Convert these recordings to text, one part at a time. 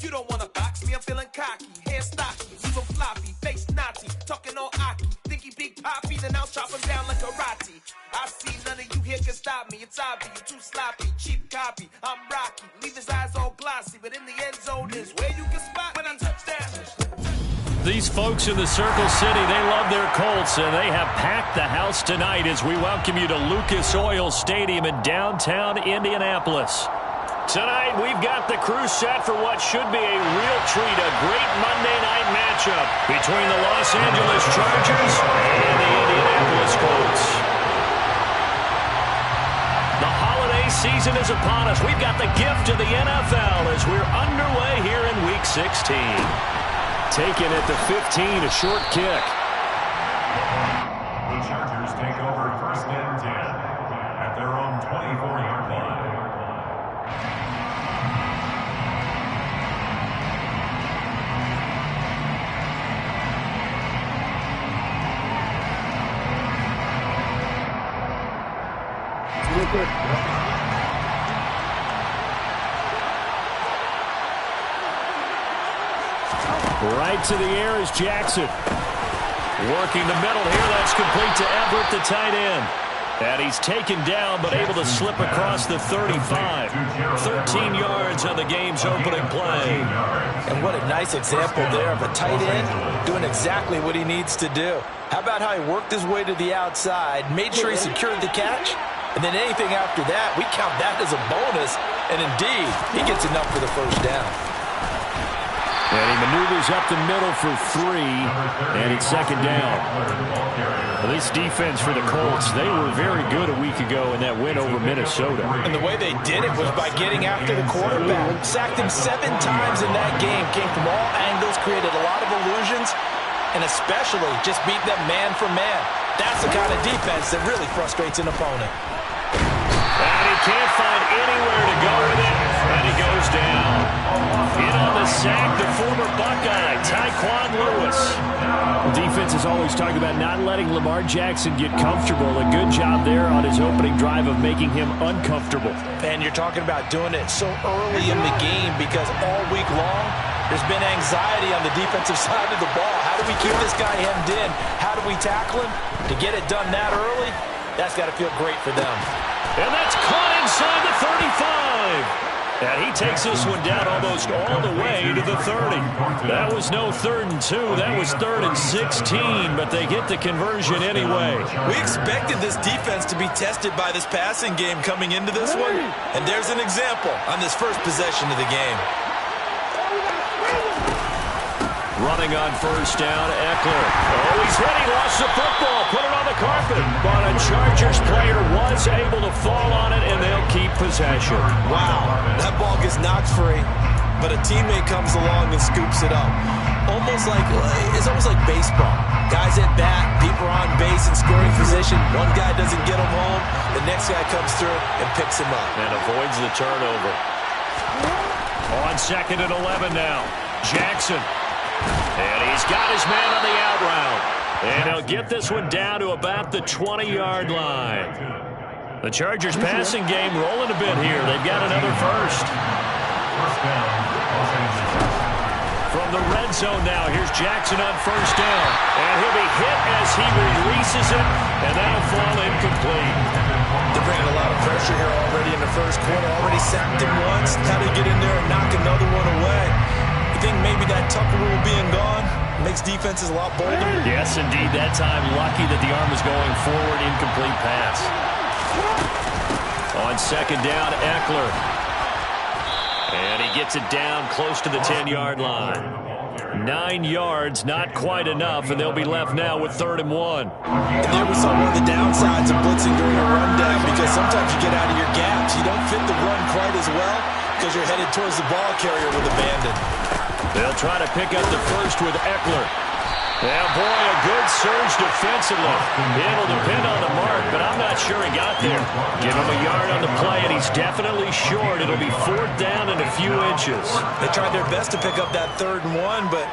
You don't wanna box me, I'm feeling cocky. Hair stocky, even floppy, face naughty. Talking all aki, think he big poppy, then I'll chop him down like karate. I see none of you here can stop me. It's obvious, you too sloppy, cheap copy. I'm Rocky, leave his eyes all glossy, but in the end zone is where you can spot when I touch down. These folks in the Circle City, they love their Colts, and they have packed the house tonight as we welcome you to Lucas Oil Stadium in downtown Indianapolis. Tonight, we've got the crew set for what should be a real treat, a great Monday night matchup between the Los Angeles Chargers and the Indianapolis Colts. The holiday season is upon us. We've got the gift of the NFL as we're underway here in Week 16. Taken at the 15, a short kick. The Chargers take over first and 10 at their own 24-yard line. Right to the air is Jackson. Working the middle here. That's complete to Everett, the tight end. And he's taken down, but able to slip across the 35. 13 yards on the game's opening play. And what a nice example there of a tight end doing exactly what he needs to do. How about how he worked his way to the outside, made sure he secured the catch, and then anything after that, we count that as a bonus. And indeed, he gets enough for the first down. And he maneuvers up the middle for 3, and it's second down. Well, this defense for the Colts, they were very good a week ago in that win over Minnesota. And the way they did it was by getting after the quarterback. Sacked him 7 times in that game. Came from all angles, created a lot of illusions, and especially just beat them man for man. That's the kind of defense that really frustrates an opponent. And he can't find anywhere to go with it, and he goes down. In on the sack, the former Buckeye, Tyquan Lewis. The defense is always talking about not letting Lamar Jackson get comfortable. A good job there on his opening drive of making him uncomfortable. And you're talking about doing it so early in the game because all week long, there's been anxiety on the defensive side of the ball. How do we keep this guy hemmed in? How do we tackle him? To get it done that early, that's got to feel great for them. And that's caught inside the 35. And he takes this one down almost all the way to the 30. That was no 3rd and 2. That was 3rd and 16, but they get the conversion anyway. We expected this defense to be tested by this passing game coming into this one. And there's an example on this first possession of the game. Running on first down, Eckler. Oh, he's hit. He lost the football. Put it on the carpet. But a Chargers player was able to fall on it, and they'll keep possession. Wow, that ball gets knocked free, but a teammate comes along and scoops it up. It's almost like baseball. Guys at bat, people are on base in scoring position. One guy doesn't get him home. The next guy comes through and picks him up. And avoids the turnover. On 2nd and 11 now. Jackson. And he's got his man on the out route. And he'll get this one down to about the 20-yard line. The Chargers passing game rolling a bit here. They've got another first. From the red zone now, here's Jackson on first down. And he'll be hit as he releases it, and that'll fall incomplete. They're bringing a lot of pressure here already in the first quarter. Already sacked him once. How do you get in there and knock another one away? You think maybe that Tucker rule being gone makes defenses a lot bolder? Yes, indeed. That time, lucky that the arm was going forward, incomplete pass. On 2nd down, Eckler. And he gets it down close to the 10-yard line. 9 yards, not quite enough, and they'll be left now with 3rd and 1. And there we saw one of the downsides of blitzing during a rundown because sometimes you get out of your gaps. You don't fit the run quite as well because you're headed towards the ball carrier with abandon. They'll try to pick up the first with Eckler. Yeah, boy, a good surge defensively. It'll depend on the mark, but I'm not sure he got there. Give him a yard on the play, and he's definitely short. It'll be 4th down and a few inches. They tried their best to pick up that 3rd and 1, but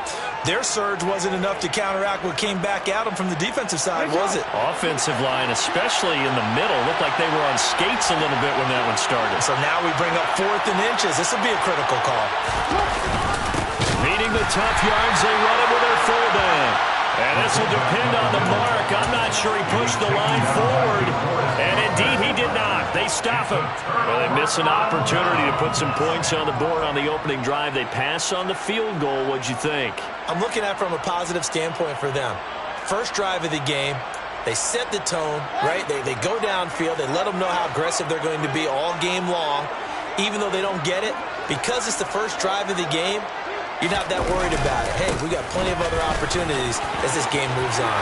their surge wasn't enough to counteract what came back at them from the defensive side, was it? Offensive line, especially in the middle, looked like they were on skates a little bit when that one started. So now we bring up 4th and inches. This will be a critical call. tough yards. They run it with their fullback. And this will depend on the mark. I'm not sure he pushed the line forward. And indeed, he did not. They stop him. Well, they miss an opportunity to put some points on the board on the opening drive. They pass on the field goal. What'd you think? I'm looking at it from a positive standpoint for them. First drive of the game, they set the tone, right? They go downfield. They let them know how aggressive they're going to be all game long. Even though they don't get it, because it's the first drive of the game, you're not that worried about it. Hey, we got plenty of other opportunities as this game moves on.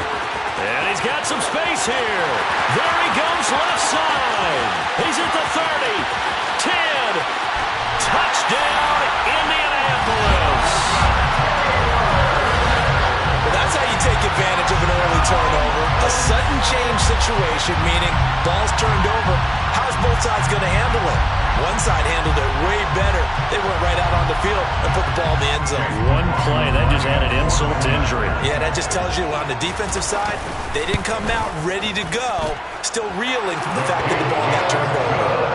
And he's got some space here. There he goes, left side. He's at the 30, 10. Touchdown, Indianapolis. Well, that's how you take advantage of an early turnover. A sudden change situation, meaning ball's turned over. How's both sides going to handle it? One side handled it way better. They went right out on the field and put the ball in the end zone. One play, that just added insult to injury. Yeah, that just tells you on the defensive side, they didn't come out ready to go, still reeling from the fact that the ball got turned over.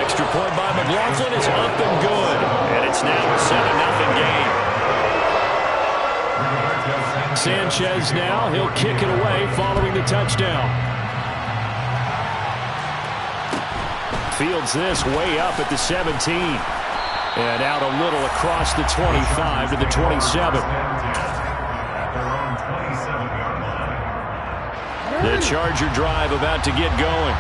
Extra point by McLaughlin is up and good. And it's now a 7-0 game. Sanchez now, he'll kick it away following the touchdown. Fields this way up at the 17. And out a little across the 25 to the 27. The Charger drive about to get going.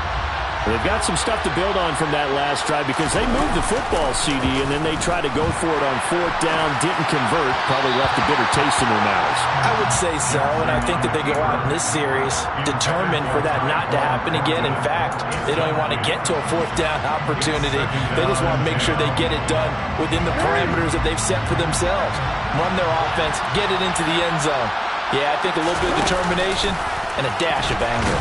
They've got some stuff to build on from that last drive because they moved the football, CD, and then they tried to go for it on fourth down, didn't convert, probably left a bitter taste in their mouths. I would say so, and I think that they go out in this series determined for that not to happen again. In fact, they don't even want to get to a fourth down opportunity. They just want to make sure they get it done within the parameters that they've set for themselves. Run their offense, get it into the end zone. Yeah, I think a little bit of determination and a dash of anger.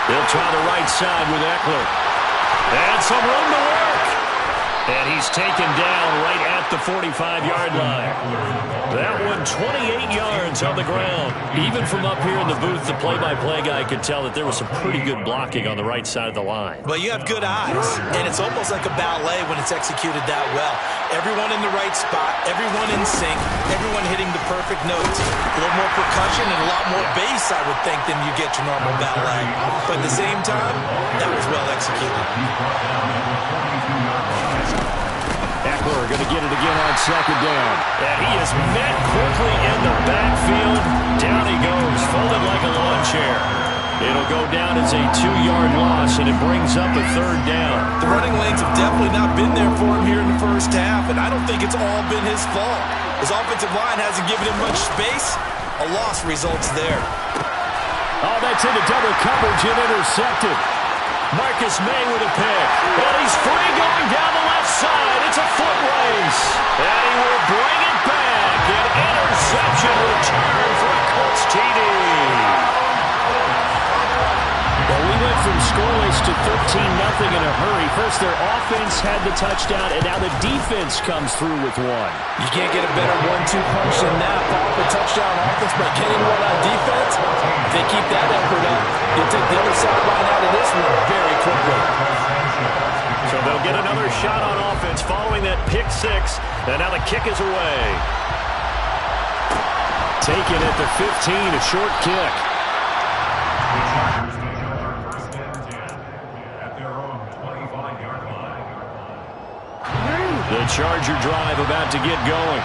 They'll try the right side with Eckler. And some room to work. And he's taken down right at the 45-yard line. That one 28 yards on the ground. Even from up here in the booth, the play-by-play guy could tell that there was some pretty good blocking on the right side of the line. Well, you have good eyes, and it's almost like a ballet when it's executed that well. Everyone in the right spot, everyone in sync, everyone hitting the perfect notes. A little more percussion and a lot more bass, I would think, than you get your normal ballet. But at the same time, that was well executed. Eckler going to get it again on second down. And he is met quickly in the backfield. Down he goes, folded like a lawn chair. It'll go down as a 2-yard loss, and it brings up a third down. The running lanes have definitely not been there for him here in the first half, and I don't think it's all been his fault. His offensive line hasn't given him much space. A loss results there. Oh, that's into double coverage and intercepted. Marcus May with a pick. And he's free going down the left side. It's a foot race. And he will bring it back. An interception return for a Colts TD. Well, we went from scoreless to 13-0 in a hurry. First, their offense had the touchdown, and now the defense comes through with one. You can't get a better 1-2 punch than that. Follow up a touchdown offense by getting one on defense. If they keep that effort up, you'll take the other sideline out of this one very quickly. So they'll get another shot on offense following that pick six, and now the kick is away. Taken at the 15, a short kick. The Charger drive about to get going.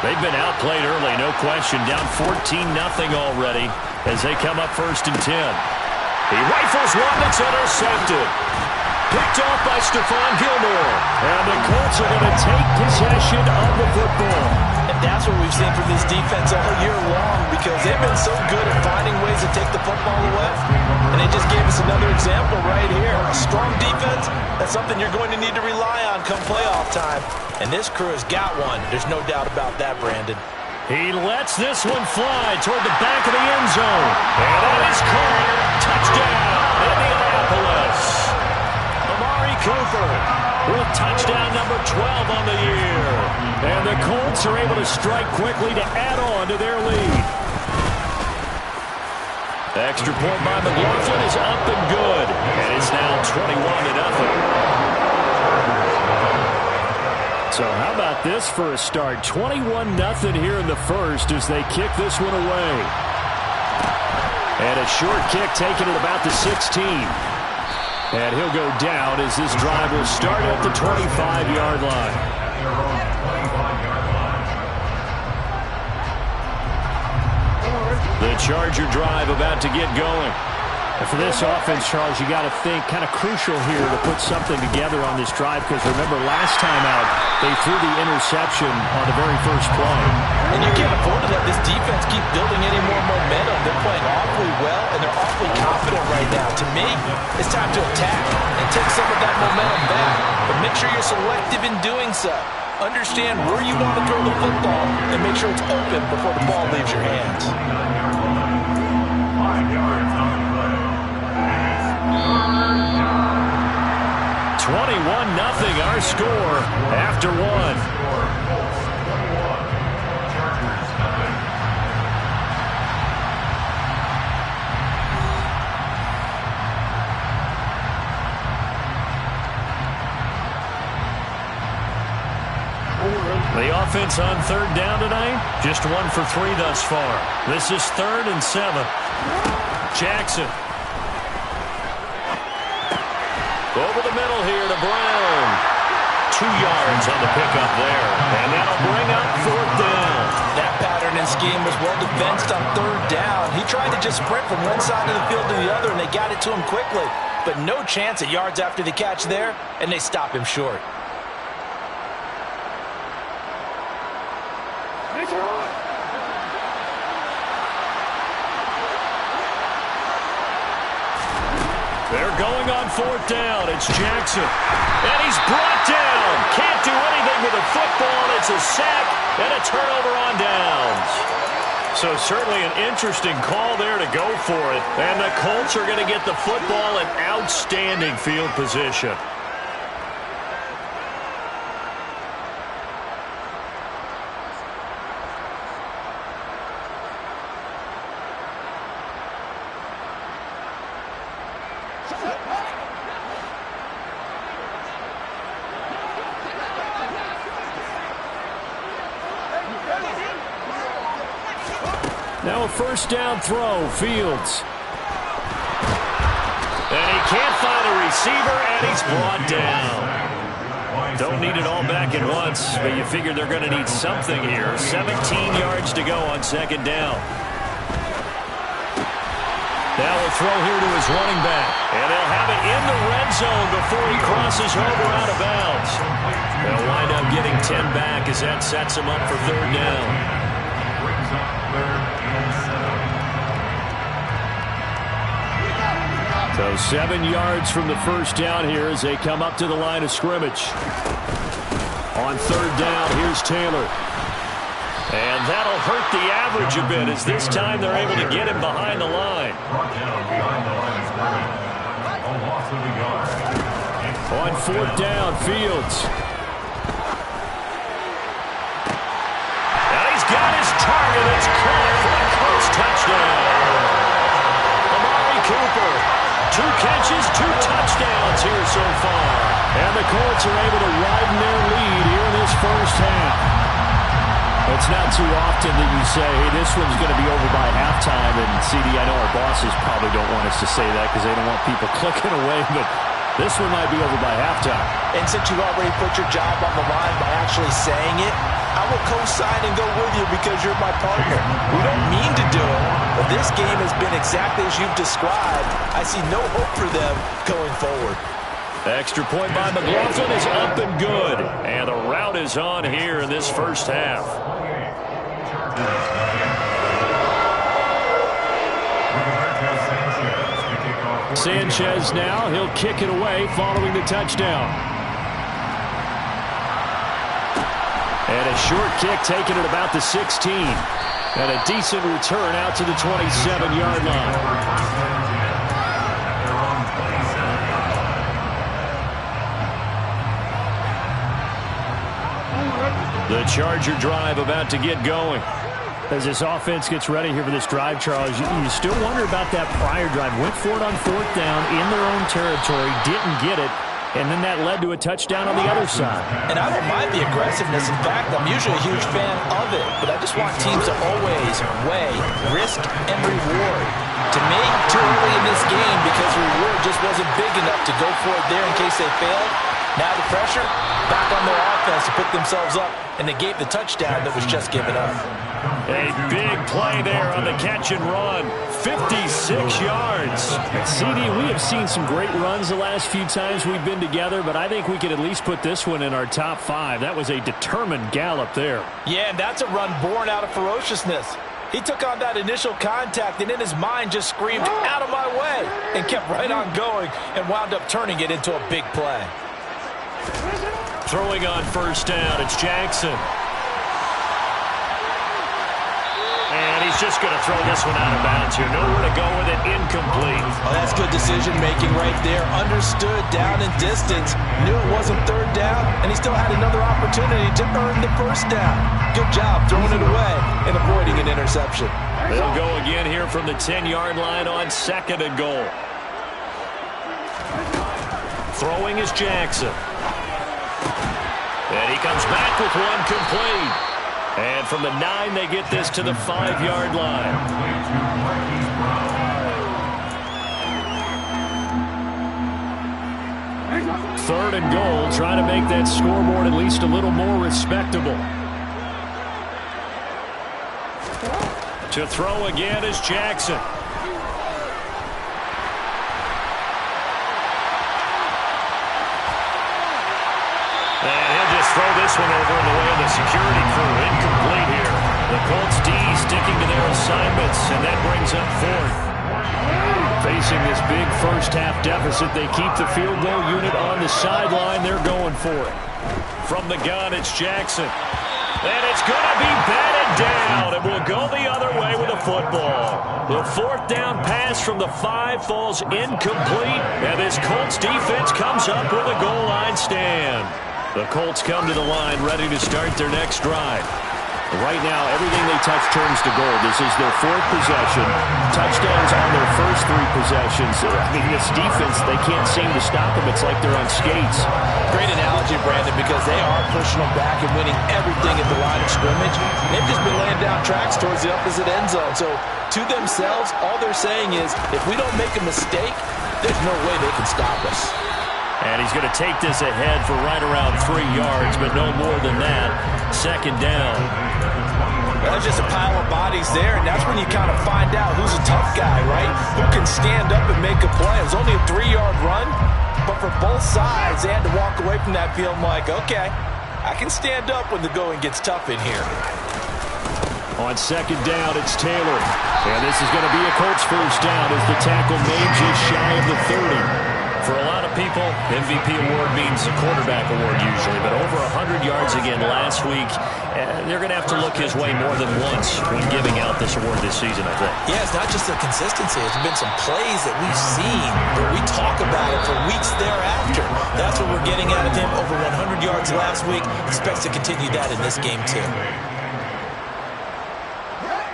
They've been outplayed early, no question. Down 14-0 already as they come up 1st and 10. He rifles one that's intercepted. Picked off by Stephon Gilmore. And the Colts are going to take possession of the football. And that's what we've seen from this defense all year long, because they've been so good at finding ways to take the football away. And they just gave us another example right here. A strong defense, that's something you're going to need to rely on come playoff time. And this crew has got one. There's no doubt about that, Brandon. He lets this one fly toward the back of the end zone. And that is caught. Touchdown, Indianapolis. Amari Cooper with touchdown number 12 on the year. And the Colts are able to strike quickly to add on to their lead. The extra point by McLaughlin is up and good. And it's now 21-0. So how about this for a start? 21-0 here in the first as they kick this one away. And a short kick taken at about the 16. And he'll go down as this drive will start at the 25-yard line. The Charger drive about to get going. And for this offense, Charles, you got to think kind of crucial here to put something together on this drive because remember last time out they threw the interception on the very first play. And you can't afford to let this defense keep building any more momentum. They're playing awfully well and they're awfully confident right now. To me, it's time to attack and take some of that momentum back. But make sure you're selective in doing so. Understand where you want to throw the football and make sure it's open before the ball leaves your hands. 5 yards on the play. 21-0 our score after one. The offense on third down tonight, just 1 for 3 thus far. This is 3rd and 7. Jackson. Over the middle here to Brown. 2 yards on the pickup there. And that'll bring up 4th down. That pattern and scheme was well defensed on 3rd down. He tried to just sprint from one side of the field to the other, and they got it to him quickly. But no chance at yards after the catch there, and they stop him short. They're going on 4th down. It's Jackson. And he's brought down. Can't do anything with the football. It's a sack and a turnover on downs. So certainly an interesting call there to go for it. And the Colts are going to get the football in outstanding field position. Now a 1st down throw, Fields. And he can't find a receiver, and he's brought down. Don't need it all back at once, but you figure they're going to need something here. 17 yards to go on 2nd down. Now a throw here to his running back. And they'll have it in the red zone before he crosses over out of bounds. They'll wind up getting 10 back as that sets him up for 3rd down. So 7 yards from the 1st down here as they come up to the line of scrimmage. On 3rd down, here's Taylor. And that'll hurt the average a bit as this time they're able to get him behind the line. On 4th down, Fields. And he's got his target. It's caught for a close touchdown. Amari Cooper. 2 catches, 2 touchdowns here so far. And the Colts are able to widen their lead here in this 1st half. It's not too often that you say, hey, this one's going to be over by halftime. And, CD, I know our bosses probably don't want us to say that because they don't want people clicking away. But this one might be over by halftime. And since you already put your job on the line by actually saying it, I will co-sign and go with you because you're my partner. We don't mean to do it, but this game has been exactly as you've described. I see no hope for them going forward. Extra point by McLaughlin is up and good. And the route is on here in this 1st half. Sanchez now, he'll kick it away following the touchdown. And a short kick taken at about the 16. And a decent return out to the 27-yard line. The Charger drive about to get going. As this offense gets ready here for this drive, Charles, you still wonder about that prior drive. Went for it on 4th down in their own territory, didn't get it, And then that led to a touchdown on the other side. And I don't mind the aggressiveness. In fact, I'm usually a huge fan of it. But I just want teams to always weigh risk and reward. To me, too early in this game because the reward just wasn't big enough to go for it there in case they failed. Now the pressure, back on their offense to pick themselves up, and they gave the touchdown that was just given up. A big play there on the catch and run. 56 yards. And CD, we have seen some great runs the last few times we've been together, but I think we could at least put this one in our top 5. That was a determined gallop there. Yeah, and that's a run born out of ferociousness. He took on that initial contact and in his mind just screamed, "Out of my way," and kept right on going and wound up turning it into a big play. Throwing on first down, it's Jackson. And he's just going to throw this one out of bounds here. Nowhere to go with it, incomplete. Oh, that's good decision-making right there. Understood down and distance. Knew it wasn't third down, and he still had another opportunity to earn the first down. Good job throwing it away and avoiding an interception. They'll go again here from the 10-yard line on 2nd and goal. Throwing is Jackson. And he comes back with one complete. And from the 9, they get this to the 5-yard line. Third and goal, trying to make that scoreboard at least a little more respectable. To throw again is Jackson. And he'll just throw this one over in the way of the security crew. Incomplete here. The Colts D sticking to their assignments, and that brings up 4th. Facing this big first-half deficit, they keep the field goal unit on the sideline. They're going for it. From the gun, it's Jackson. And it's going to be batted down, and we'll go the other way with a football. The 4th down pass from the 5 falls incomplete, and this Colts defense comes up with a goal line stand. The Colts come to the line ready to start their next drive. Right now, everything they touch turns to gold. This is their 4th possession. Touchdowns on their first 3 possessions. I mean, this defense, they can't seem to stop them. It's like they're on skates. Great analogy, Brandon, because they are pushing them back and winning everything at the line of scrimmage. They've just been laying down tracks towards the opposite end zone. So, to themselves, all they're saying is, if we don't make a mistake, there's no way they can stop us. And he's going to take this ahead for right around 3 yards, but no more than that. 2nd down. Well, there's just a pile of bodies there, and that's when you kind of find out who's a tough guy, right? Who can stand up and make a play. It was only a 3-yard run, but for both sides, they had to walk away from that field like, okay, I can stand up when the going gets tough in here. On 2nd down, it's Taylor. And this is going to be a Colts first down as the tackle made just shy of the 30. For a lot of people, MVP award means a quarterback award usually, but over 100 yards again last week. They're going to have to look his way more than once when giving out this award this season, I think. Yeah, it's not just the consistency. It's been some plays that we've seen where we talk about it for weeks thereafter. That's what we're getting out of him. Over 100 yards last week. Expects to continue that in this game, too.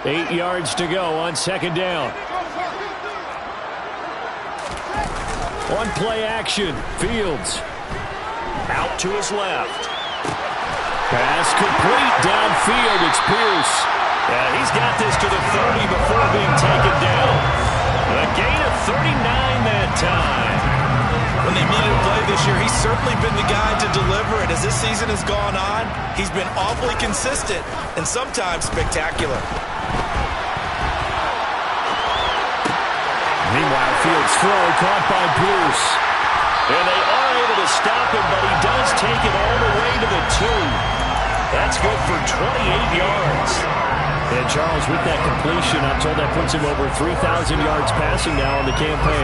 8 yards to go on 2nd down. On play action, Fields. Out to his left. Pass complete downfield. It's Pierce. He's got this to the 30 before being taken down. A gain of 39 that time. When they needed a play this year, he's certainly been the guy to deliver it. As this season has gone on, he's been awfully consistent and sometimes spectacular. Meanwhile, Fields' throw caught by Pierce. And they are able to stop him, but he does take it all the way to the 2. That's good for 28 yards. And Charles, with that completion, I'm told that puts him over 3,000 yards passing now in the campaign.